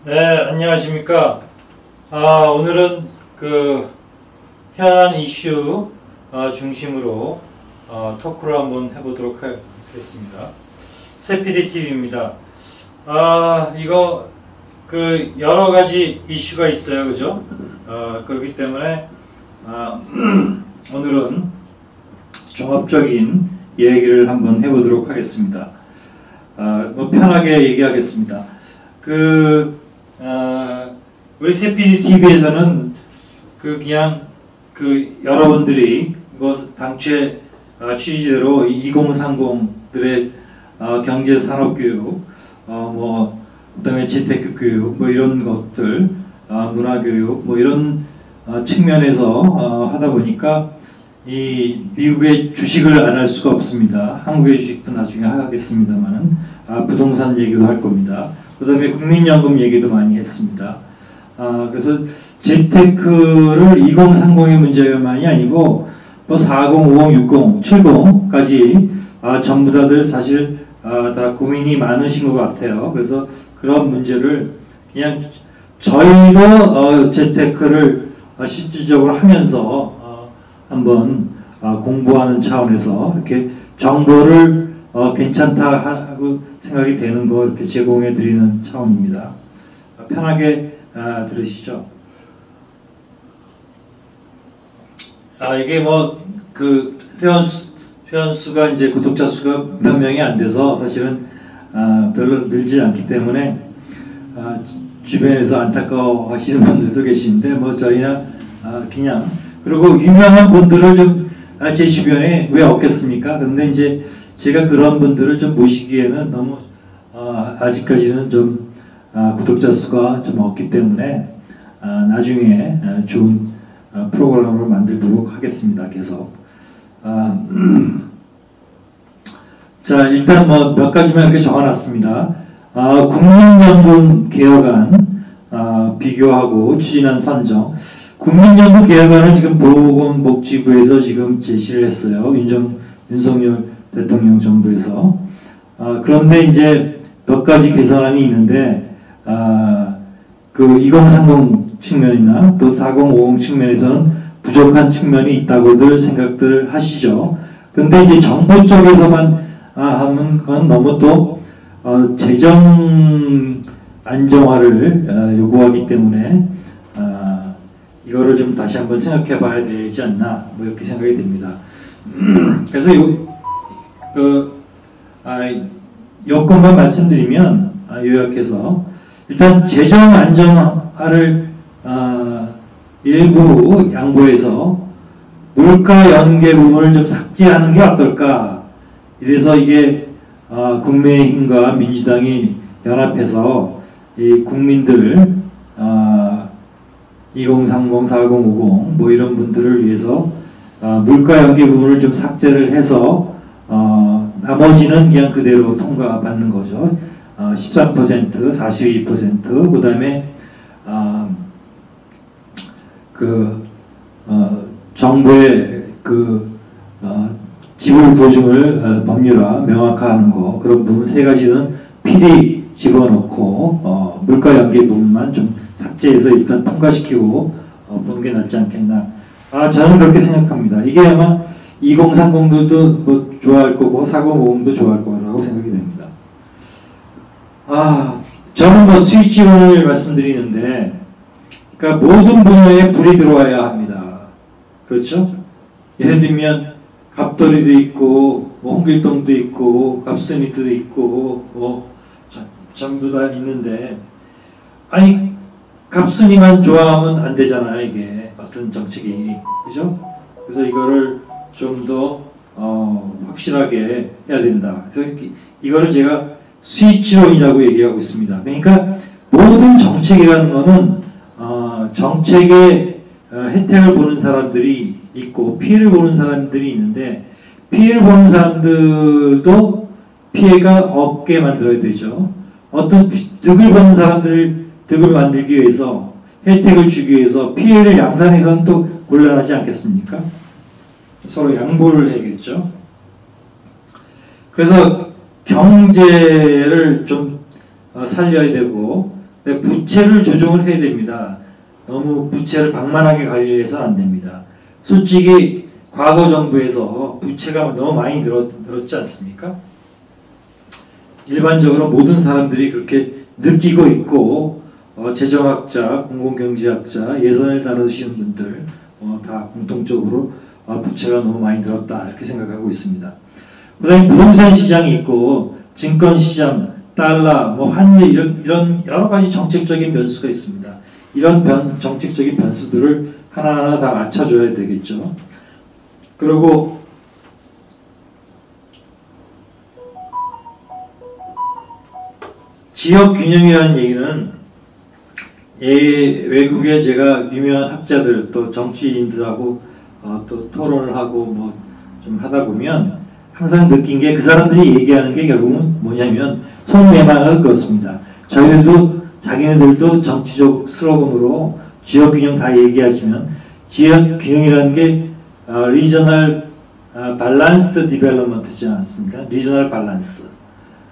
네, 안녕하십니까. 오늘은 그 현안 이슈 중심으로 토크를 한번 해보도록 하겠습니다. 새피디TV입니다. 이거 그 여러 가지 이슈가 있어요, 그죠? 그렇기 때문에 오늘은 종합적인 얘기를 한번 해보도록 하겠습니다. 편하게 얘기하겠습니다. 우리 새피디TV에서는 그냥 여러분들이 당최 취지대로 2030들의 경제산업교육, 그다음에 재테크교육, 이런 것들, 문화교육, 이런 측면에서 하다 보니까 이 미국의 주식을 안 할 수가 없습니다. 한국의 주식도 나중에 하겠습니다만은 부동산 얘기도 할 겁니다. 그 다음에 국민연금 얘기도 많이 했습니다. 그래서 재테크를 2030의 문제만이 아니고 40, 50, 60, 70까지 전부 다들 사실 다 고민이 많으신 것 같아요. 그래서 그런 문제를 그냥 저희도 재테크를 실질적으로 하면서 한번 공부하는 차원에서 이렇게 정보를 괜찮다 하고 생각이 되는 거 이렇게 제공해 드리는 차원입니다. 편하게 들으시죠. 이게 회원수가 이제 구독자 수가 몇 명이 안 돼서 사실은 별로 늘지 않기 때문에 주변에서 안타까워 하시는 분들도 계신데 저희나 그냥 그리고 유명한 분들을 좀 제 주변에 왜 없겠습니까? 그런데 이제 제가 그런 분들을 좀 모시기에는 너무 아직까지는 좀 구독자 수가 좀 없기 때문에 나중에 좋은 프로그램으로 만들도록 하겠습니다. 계속. 자, 일단 몇 가지만 이렇게 적어놨습니다. 국민연금 개혁안 비교하고 추진한 선정. 국민연금 개혁안은 지금 보건복지부에서 지금 제시를 했어요. 윤석열 대통령 정부에서. 그런데 이제 몇 가지 개선안이 있는데, 2030 측면이나 또 40, 50 측면에서는 부족한 측면이 있다고들 생각들 하시죠. 근데 이제 정부 쪽에서만 하면 그건 너무 또, 재정 안정화를 요구하기 때문에, 이거를 좀 다시 한번 생각해 봐야 되지 않나, 이렇게 생각이 됩니다. 그래서 요건만 말씀드리면, 요약해서, 일단 재정 안정화를, 일부 양보해서 물가 연계 부분을 좀 삭제하는 게 어떨까. 이래서 이게, 국민의힘과 민주당이 연합해서 이 국민들, 2030, 40, 50, 이런 분들을 위해서, 물가 연계 부분을 좀 삭제를 해서, 나머지는 그냥 그대로 통과받는 거죠. 13%, 42%, 그 다음에, 정부의 지불 보증을 법률화, 명확화하는 거, 그런 부분 세 가지는 필히 집어넣고, 물가 연계 부분만 좀 삭제해서 일단 통과시키고, 보는 게 낫지 않겠나. 저는 그렇게 생각합니다. 이게 아마 2030들도 좋아할 거고, 4050도 좋아할 거라고 생각이 됩니다. 저는 수익지원을 말씀드리는데, 그러니까 모든 분야에 불이 들어와야 합니다. 그렇죠? 예를 들면, 갑돌이도 있고, 홍길동도 있고, 갑순이도 있고, 전부 다 있는데, 갑순이만 좋아하면 안 되잖아요, 이게. 어떤 정책이. 그죠? 그래서 이거를 좀 더, 확실하게 해야 된다. 그래서 이거를 제가 수익지론이라고 얘기하고 있습니다. 그러니까 모든 정책이라는 거는, 정책의 혜택을 보는 사람들이 있고, 피해를 보는 사람들이 있는데, 피해를 보는 사람들도 피해가 없게 만들어야 되죠. 어떤 득을 보는 사람들, 득을 만들기 위해서, 혜택을 주기 위해서 피해를 양산해서는 또 곤란하지 않겠습니까? 서로 양보를 해야겠죠. 그래서 경제를 좀 살려야 되고 부채를 조정을 해야 됩니다. 너무 부채를 방만하게 관리해서는 안 됩니다. 솔직히 과거 정부에서 부채가 너무 많이 늘었지 않습니까? 일반적으로 모든 사람들이 그렇게 느끼고 있고 재정학자, 공공경제학자, 예산을 다루시는 분들 다 공통적으로 부채가 너무 많이 늘었다 이렇게 생각하고 있습니다. 그 다음에 부동산 시장이 있고 증권시장, 달러, 환율 이런 여러 가지 정책적인 변수가 있습니다. 이런 정책적인 변수들을 하나하나 다 맞춰줘야 되겠죠. 그리고 지역 균형이라는 얘기는 외국에 제가 유명한 학자들 또 정치인들하고 또 토론을 하고 좀 하다 보면 항상 느낀 게 그 사람들이 얘기하는 게 결국은 뭐냐면 속내망을 그렇습니다. 저희들도 자기네들도 정치적 슬로건으로 지역 균형 다 얘기하지만 지역 균형이라는 게 리저널 밸런스드 디벨롭먼트지 않습니까? 리저널 밸런스.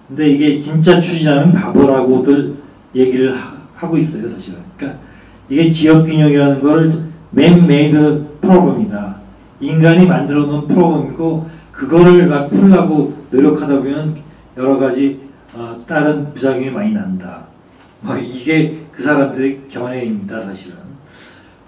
근데 이게 진짜 추진하면 바보라고들 얘기를 하고 있어요, 사실은. 그러니까 이게 지역 균형이라는 걸 맨메이드 프로그램이다. 인간이 만들어 놓은 프로그램이고 그거를 막 풀려고 노력하다 보면 여러 가지 다른 부작용이 많이 난다. 이게 그 사람들의 견해입니다, 사실은.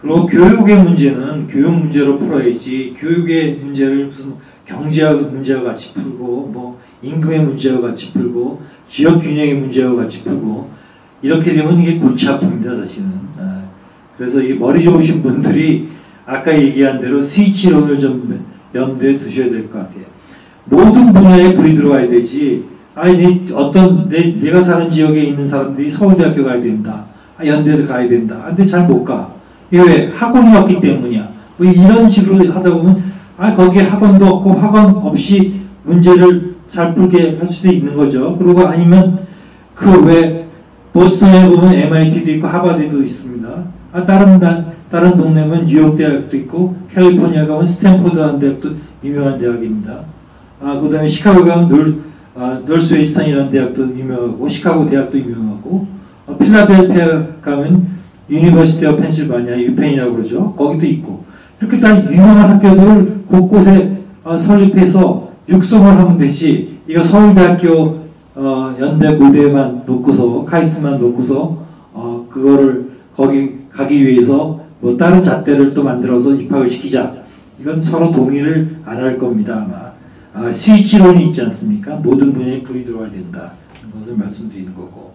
그리고 교육의 문제는 교육 문제로 풀어야지 교육의 문제를 무슨 경제학 문제와 같이 풀고 임금의 문제와 같이 풀고 지역 균형의 문제와 같이 풀고 이렇게 되면 이게 골치 아픕니다, 사실은. 그래서 이 머리 좋으신 분들이 아까 얘기한 대로 스위치론을 좀 염두에 두셔야 될 것 같아요. 모든 분야에 불이 들어와야 되지. 내가 사는 지역에 있는 사람들이 서울대학교 가야 된다. 연대를 가야 된다. 근데 잘 못 가. 이게 왜? 학원이 없기 때문이야. 이런 식으로 하다 보면 거기에 학원도 없고 학원 없이 문제를 잘 풀게 할 수도 있는 거죠. 그리고 아니면 보스턴에 보면 MIT도 있고 하버드도 있습니다. 다른 동네면 뉴욕 대학도 있고 캘리포니아 가면 스탠포드라는 대학도 유명한 대학입니다. 그 다음에 시카고 가면 놀스웨스턴이라는 대학도 유명하고 시카고 대학도 유명하고 필라델피아 가면 유니버시티 오브 펜실바니아 유펜이라고 그러죠. 거기도 있고 이렇게 다 유명한 학교들을 곳곳에 설립해서 육성을 하면 되지. 이거 서울대학교 연대 고대만 놓고서 카이스트만 놓고서 그거를 거기 가기 위해서 다른 잣대를 또 만들어서 입학을 시키자. 이건 서로 동의를 안 할 겁니다, 아마. 스위치론이 있지 않습니까? 모든 분야에 불이 들어와야 된다. 이것을 말씀드리는 거고.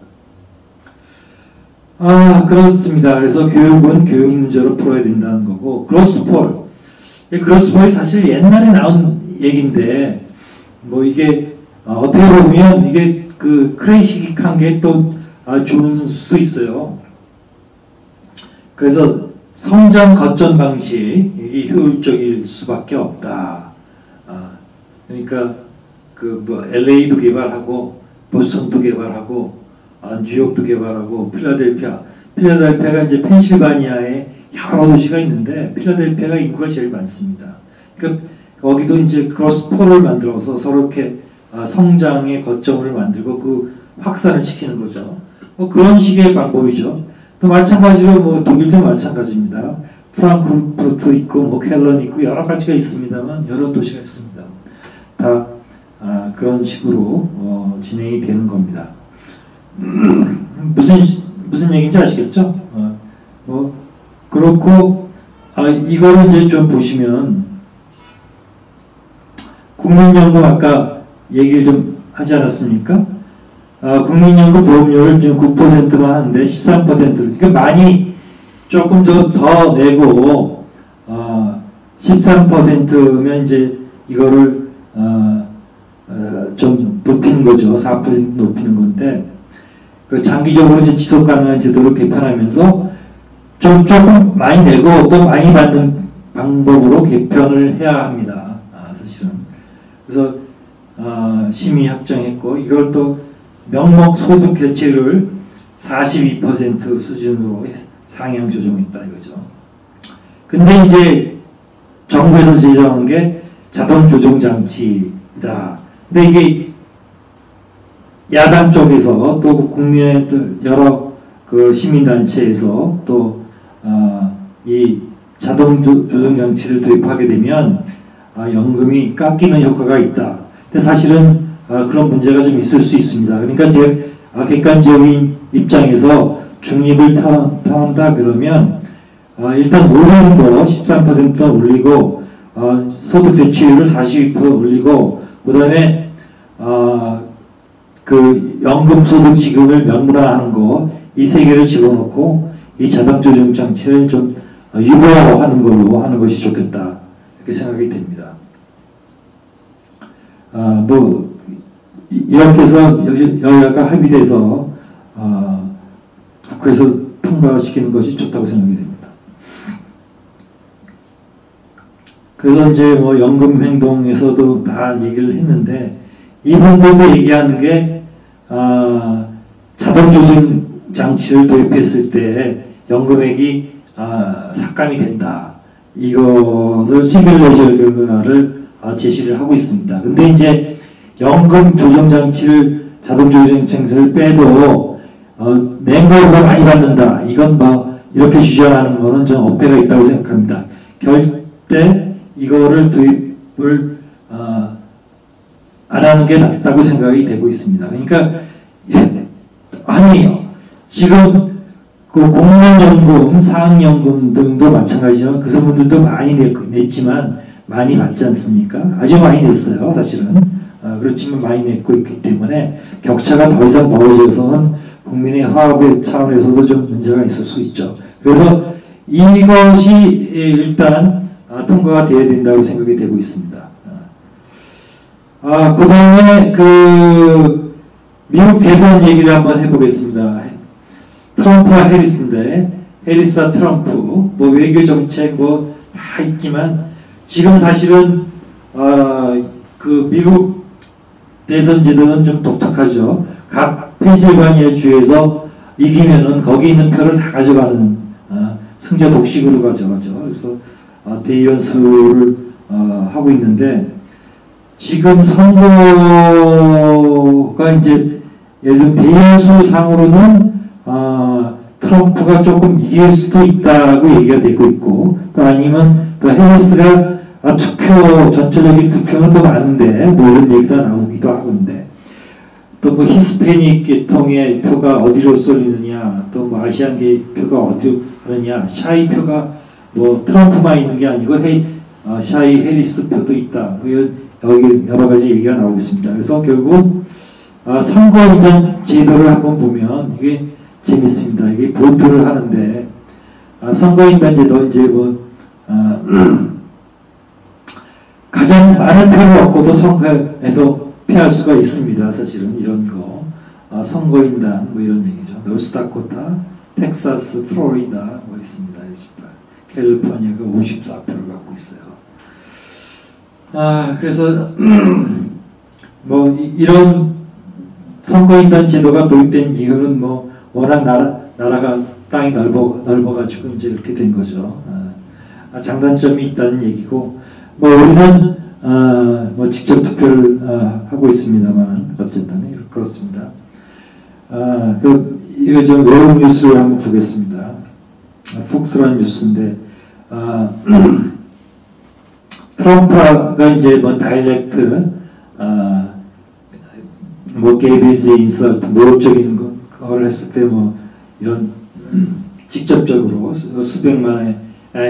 그렇습니다. 그래서 교육은 교육 문제로 풀어야 된다는 거고. 그로스폴이 사실 옛날에 나온 얘기인데, 이게, 어떻게 보면 이게 크레이식한 게 또 좋은 수도 있어요. 그래서 성장 거점 방식이 효율적일 수밖에 없다. 그러니까 LA도 개발하고 보스턴도 개발하고 뉴욕도 개발하고 필라델피아가 이제 펜실바니아에 여러 도시가 있는데 필라델피아가 인구가 제일 많습니다. 그러니까 거기도 이제 크로스폴을 만들어서 서로 이렇게 성장의 거점을 만들고 그 확산을 시키는 거죠. 그런 식의 방법이죠. 또 마찬가지로 독일도 마찬가지입니다. 프랑크푸르트 있고 켈런 있고 여러 가지가 있습니다만 여러 도시가 있습니다. 다 그런 식으로 진행이 되는 겁니다. 무슨 얘기인지 아시겠죠? 그렇고 이거를 이제 좀 보시면 국민연금 아까 얘기를 좀 하지 않았습니까? 국민연금 보험료를 지금 9%만 하는데 13%로 그러니까 많이 조금 더 내고 13%면 이제 이거를 좀 높이는 거죠. 4% 높이는 건데 장기적으로 이제 지속 가능한 제도를 개편하면서 조금 많이 내고 또 많이 받는 방법으로 개편을 해야 합니다. 사실은. 그래서 심의 확정했고 이걸 또 명목 소득 개체를 42% 수준으로 상향 조정했다 이거죠. 근데 이제 정부에서 제정한 게 자동 조정 장치다. 근데 이게 야당 쪽에서 또 국민의 여러 그 시민단체에서 또 이 자동 조정 장치를 도입하게 되면 연금이 깎이는 효과가 있다. 근데 사실은 그런 문제가 좀 있을 수 있습니다. 그러니까 제 객관적인 입장에서 중립을 타한다 그러면 일단 올리는 거 13% 올리고 소득 대체율을 42% 올리고 그다음에 그 연금 소득 지급을 명문화하는 거 이 세 개를 집어넣고 이 자동 조정 장치를 좀 유보하는 걸로 하는 것이 좋겠다 이렇게 생각이 됩니다. 뭐 이렇게 해서 여야가 합의돼서 국회에서 통과시키는 것이 좋다고 생각이 됩니다. 그래서 이제 뭐 연금 행동에서도 다 얘기를 했는데 이분들도 얘기하는 게 자동 조정 장치를 도입했을 때 연금액이 삭감이 된다. 이거를 싱글레이저 결과를 제시를 하고 있습니다. 근데 이제 연금 조정 장치를 자동 조정 장치를 빼도 낸거보다 많이 받는다. 이건 뭐 이렇게 주장하는 거는 좀 어폐가 있다고 생각합니다. 결대 이거를 도입을 안 하는 게 낫다고 생각이 되고 있습니다. 그러니까 아니 지금 그 공무원연금, 사학연금 등도 마찬가지지만 그 분들도 많이 냈지만 많이 받지 않습니까? 아주 많이 냈어요, 사실은. 그렇지만 많이 냈고 있기 때문에 격차가 더 이상 벌어져서는 국민의 화합의 차원에서도 좀 문제가 있을 수 있죠. 그래서 이것이 일단 통과가 되어야 된다고 생각이 되고 있습니다. 그 다음에 미국 대선 얘기를 한번 해보겠습니다. 트럼프와 해리스인데 해리스와 트럼프 뭐 외교 정책 뭐 다 있지만 지금 사실은 그 미국 대선 제도는 좀 독특하죠. 각 펜실바니아 주에서 이기면은 거기 있는 표를 다 가져가는 승자 독식으로 가져가죠. 그래서 대의원수를 하고 있는데 지금 선거가 이제 예전 대의원수 상으로는 트럼프가 조금 이길 수도 있다고 얘기가 되고 있고 또 아니면 또 해리스가 투표 전체적인 투표는 더 많은데 뭐 이런 얘기가 나오기도 하는데 또 뭐 히스패닉 계통의 표가 어디로 쏠리느냐 또 뭐 아시안계 표가 어디로 가느냐 샤이 표가 뭐 트럼프만 있는 게 아니고 샤이 해리스 표도 있다 뭐 여기 여러 가지 얘기가 나오고 있습니다. 그래서 결국 선거인단 제도를 한번 보면 이게 재밌습니다. 이게 보트를 하는데 선거인단 제도 이제 뭐 가장 많은 표를 얻고도 선거에서 패할 수가 있습니다. 사실은 이런 거 선거인단 뭐 이런 얘기죠. 노스다코타, 텍사스, 플로리다 뭐 있습니다. 캘리포니아가 54표를 갖고 있어요. 그래서 뭐 이런 선거인단 제도가 도입된 이유는 뭐 워낙 나라가 땅이 넓어가지고 이제 이렇게 된 거죠. 장단점이 있다는 얘기고 뭐 우리는 뭐 직접 투표를 하고 있습니다만 어쨌든 그렇습니다. 이거 좀 외국 뉴스를 한번 보겠습니다. 폭스라는 뉴스인데 트럼프가 이제 뭐 다이렉트 뭐 게이비즈 인서트 모욕적인 걸 했을 때 뭐 이런 직접적으로 수백만의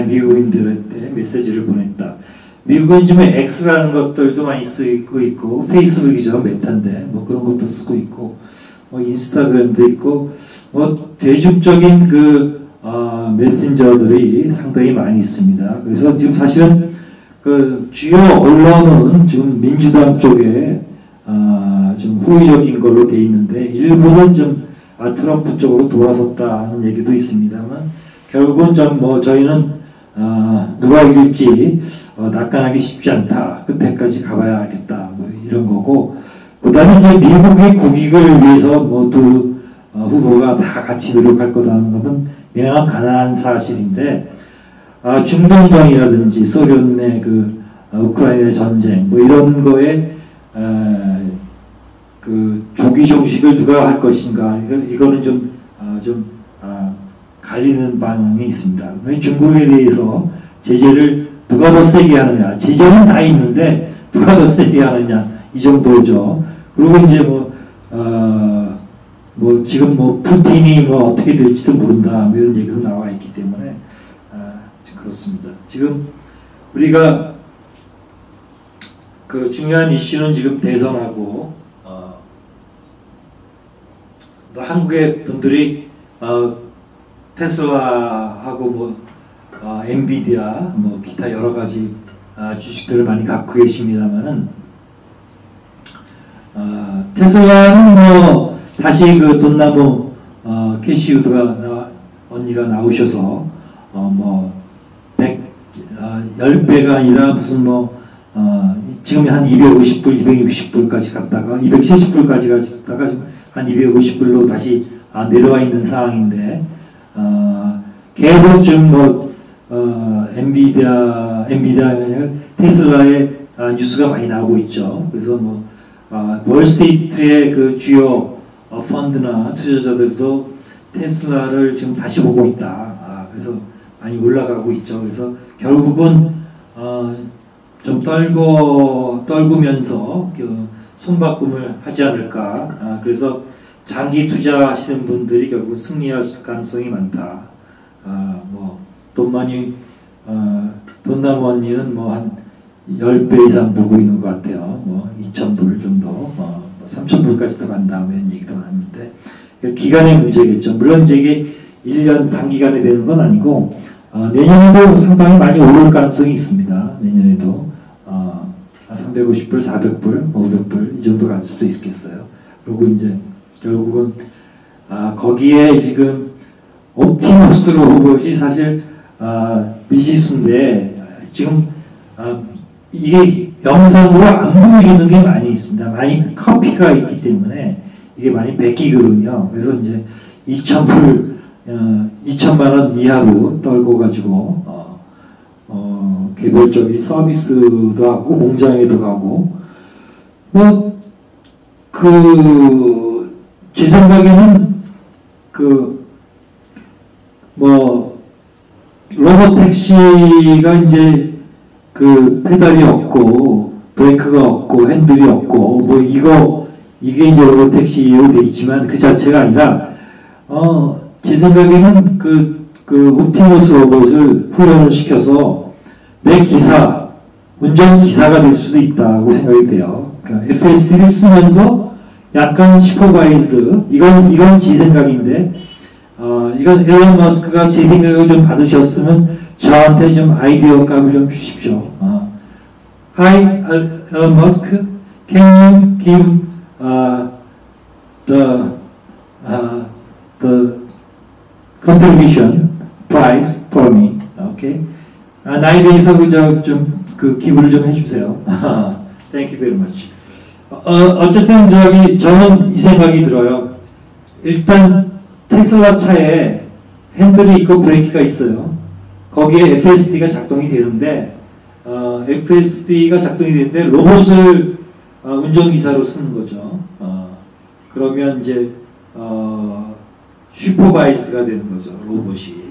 미국인들한테 메시지를 보냈다. 미국은 지금 X라는 것들도 많이 쓰고 있고 페이스북이죠 메타인데 뭐 그런 것도 쓰고 있고 뭐 인스타그램도 있고 뭐 대중적인 메신저들이 상당히 많이 있습니다. 그래서 지금 사실은 그 주요 언론은 지금 민주당 쪽에 좀 호의적인 걸로 돼 있는데 일부는 좀 트럼프 쪽으로 돌아섰다는 얘기도 있습니다만 결국은 좀 뭐 저희는 누가 이길지 낙관하기 쉽지 않다. 끝에까지 가봐야 알겠다. 뭐 이런 거고 그다음에 이제 미국의 국익을 위해서 모두 후보가 다 같이 노력할 거라는 것은 명확한 사실인데 중동전이라든지 소련의 우크라이나 전쟁 뭐 이런 거에 조기 종식을 누가 할 것인가 이거는 좀 갈리는 방향이 있습니다. 중국에 대해서 제재를 누가 더 세게 하느냐. 제재는 다 있는데 누가 더 세게 하느냐. 이 정도죠. 그리고 이제 지금 푸틴이 어떻게 될지도 모른다. 이런 얘기도 나와 있기 때문에, 그렇습니다. 지금 우리가 그 중요한 이슈는 지금 대선하고, 한국의 분들이, 테슬라하고 엔비디아, 기타 여러 가지, 주식들을 많이 갖고 계십니다만은, 테슬라는 다시 그 돈나무, 캐시우드가 언니가 나오셔서, 10배가 아니라 무슨 지금 한 250불, 260불까지 갔다가, 270불까지 갔다가 지금 한 250불로 다시 내려와 있는 상황인데, 계속 지금 엔비디아, 테슬라의 뉴스가 많이 나오고 있죠. 그래서 월스트리트의 그 주요 펀드나 투자자들도 테슬라를 지금 다시 보고 있다. 그래서 많이 올라가고 있죠. 그래서 결국은 좀 떨구면서 손바꿈을 하지 않을까. 그래서 장기 투자하시는 분들이 결국 승리할 가능성이 많다. 돈나무 언니는 한 10배 이상 보고 있는 것 같아요. 2,000불 정도, 3,000불까지도 간다면 얘기도 하는데, 기간의 문제겠죠. 물론 이게 1년 단기간에 되는 건 아니고, 내년에도 상당히 많이 오를 가능성이 있습니다. 내년에도. 350불, 400불, 500불, 이 정도 갈 수도 있겠어요. 그리고 이제, 결국은, 거기에 지금, 옵티머스 로봇이 사실, 미지수인데, 지금, 이게 영상으로 안 보여주는 게 많이 있습니다. 많이 커피가 있기 때문에 이게 많이 베끼거든요. 그래서 이제 2,000불, 2,000만 원 이하로 떨궈가지고, 개별적인 서비스도 하고, 공장에도 가고, 제 생각에는, 로봇택시가 이제, 페달이 없고, 브레이크가 없고, 핸들이 없고, 이게 이제 로봇택시로 되어 있지만, 그 자체가 아니라, 제 생각에는 옵티머스 로봇을 훈련을 시켜서, 내 운전기사가 될 수도 있다고 생각이 돼요. 그러니까 FSD를 쓰면서 약간 슈퍼바이즈드, 이건 제 생각인데, 이건 일론 머스크가 제 생각을 좀 받으셨으면 저한테 좀 아이디어 값을 좀 주십시오. Hi, Elon Musk, can you give the contribution price for me? Okay. 나에 대해서 기부를 좀 해주세요. Thank you very much. 어쨌든 저는 이 생각이 들어요. 일단 테슬라 차에 핸들이 있고 브레이크가 있어요. 거기에 FSD가 작동이 되는데, FSD가 작동이 되는데 로봇을 운전기사로 쓰는 거죠. 그러면 이제 슈퍼바이스가 되는 거죠. 로봇이.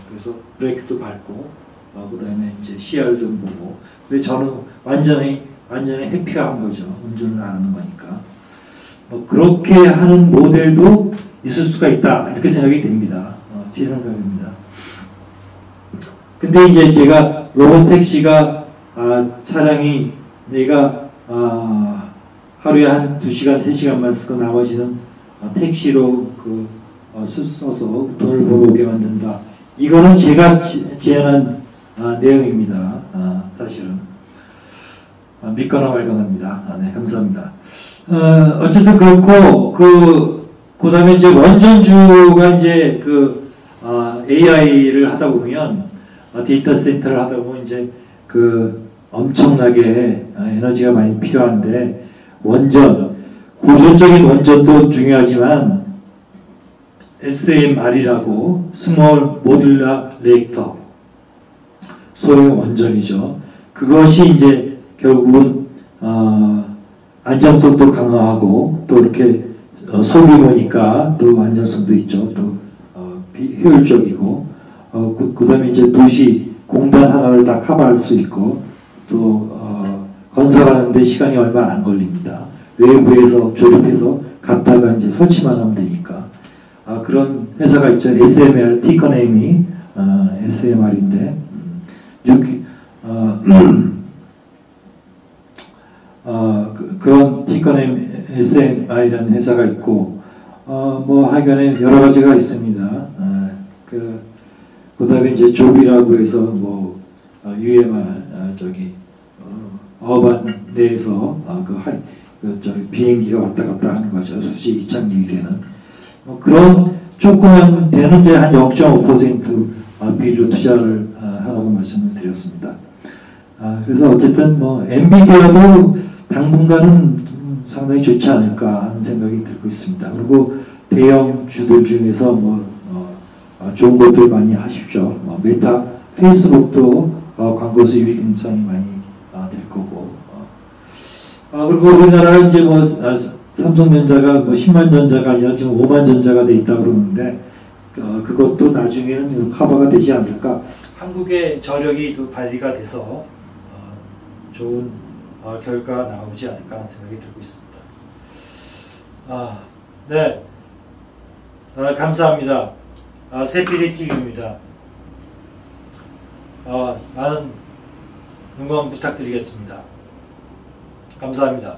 그래서 브레이크도 밟고, 그 다음에 이제 시야를 좀 보고. 근데 저는 완전히 해피한 거죠. 운전을 안 하는 거니까. 그렇게 하는 모델도 있을 수가 있다. 이렇게 생각이 됩니다. 제 생각입니다. 근데 이제 제가 로봇택시가, 차량이 내가, 하루에 한 2시간, 3시간만 쓰고 나머지는 택시로 써서 돈을 벌어오게 만든다. 이거는 제가 제안한 내용입니다. 사실은. 믿거나 말거나입니다. 네, 감사합니다. 어쨌든 그렇고, 그 다음에 이제 원전주가 이제 AI를 하다 보면, 데이터 센터를 하다 보면 이제 엄청나게 에너지가 많이 필요한데, 고전적인 원전도 중요하지만, SMR이라고, 스몰 모듈러 리액터, 소위 원전이죠. 그것이 이제 결국은, 안정성도 강화하고, 또 이렇게 소규모니까 또 안정성도 있죠. 또 효율적이고, 그다음에 이제 도시 공단 하나를 다 커버할 수 있고, 또 건설하는데 시간이 얼마 안 걸립니다. 외부에서 조립해서 갖다가 이제 설치만 하면 되니까. 그런 회사가 있죠. SMR, 티커네임이 SMR인데 여기 그런 티커네임 SMR이라는 회사가 있고, 뭐 하여간에 여러 가지가 있습니다. 그다음에 이제 조비라고 해서 뭐 UMR 어반 내에서 저기 비행기가 왔다 갔다 하는 거죠. 수직 이착륙이 되는 그런 조그만 되는데 한 0.5% 비율로 투자를 하라고 말씀을 드렸습니다. 그래서 어쨌든 뭐 엔비디아도 당분간은 상당히 좋지 않을까 하는 생각이 들고 있습니다. 그리고 대형 주들 중에서 좋은 것들 많이 하십시오. 메타, 페이스북도 광고 수입이 굉장히 많이 될 거고. 그리고 우리나라 이제 삼성전자가 10만 전자가 아니라 지금 5만 전자가 돼 있다고 그러는데, 그것도 나중에는 커버가 되지 않을까. 한국의 저력이 또 발휘가 돼서 좋은 결과가 나오지 않을까 하는 생각이 들고 있습니다. 네. 감사합니다. 세피리TV입니다. 많은 응원 부탁드리겠습니다. 감사합니다.